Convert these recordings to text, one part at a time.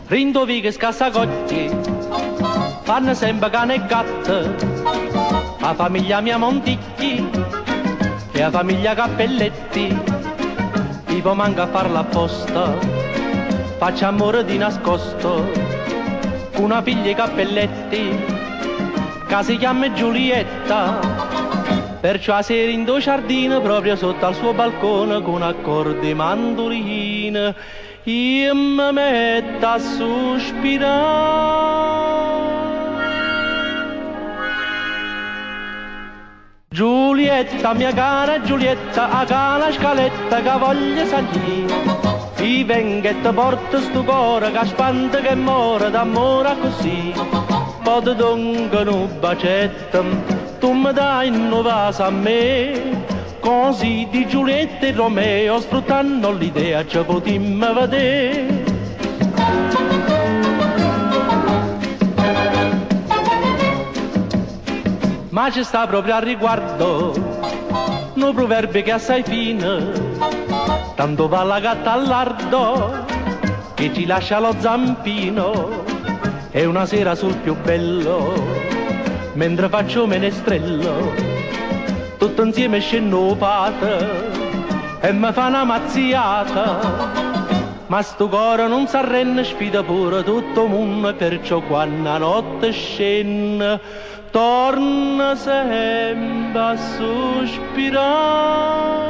Rindovi che scassacotti fanno sempre cane e gatto, la famiglia mia Monticchi e la famiglia Cappelletti, tipo manca a farla apposta, faccio amore di nascosto, con una figlia Cappelletti, che si chiama Giulietta, perciò a sera in due giardini, proprio sotto al suo balcone, con accordi mandolini, io mi metto a sospirare. Giulietta, mia cara Giulietta, a cala scaletta che voglio salire, ti vengo e ti porto sto cuore che spanta che muore d'amore così. Poi ti dongo un bacetto, tu mi dai un vaso a me, così di Giulietta e Romeo sfruttando l'idea ci potremmo vedere. Ma ci sta proprio al riguardo un proverbio che è assai fine, tanto va la gatta al lardo che ci lascia lo zampino, e una sera sul più bello mentre faccio menestrello tutto insieme scendo pata e mi fa una mazziata, ma sto cuore non s'arrende, sfida pure tutto il mondo, perciò quando la notte scende torna sempre a sospirare.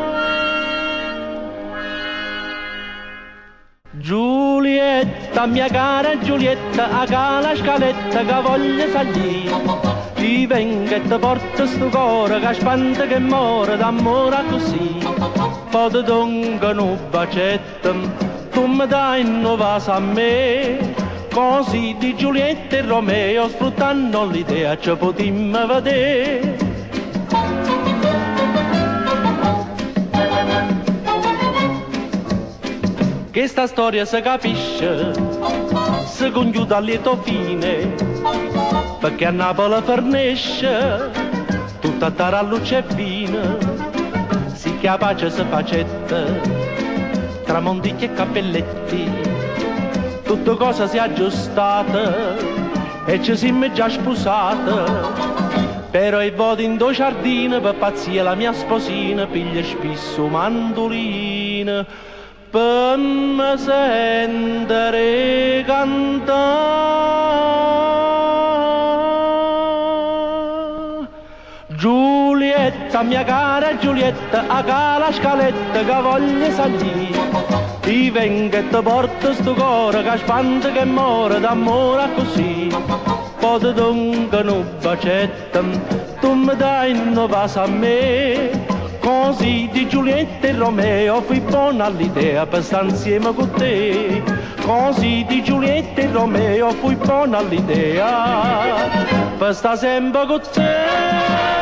Giulietta, mia cara Giulietta, a cala scaletta che voglio salire, ti vengo e ti porto sto cuore che spanta che muore d'amore così. Poi ti dongo un bacetto, tu mi dai un vaso a me, così di Giulietta e Romeo sfruttando l'idea ci potremmo vedere. Che sta storia si capisce, si conchiude a lieto fine, perché a Napoli fornisce tutta a luce fine, si che a pace si facetta tra Monticchi e Cappelletti, tutte cose si è aggiustate e ci siamo già sposate, però i voti in due giardini per pazzia la mia sposina piglia spesso mandolina per me sentire cantare. Giulietta, mia cara Giulietta, a cala scaletta che voglio salire, ti vengo e ti porto sto cuore che spanta che muore d'amore così. Poi ti dongo un bacetto, tu mi dai un vaso a me, così di Giulietta e Romeo fui buona all'idea per stare insieme con te. Così di Giulietta e Romeo fui buona all'idea per stare sempre con te.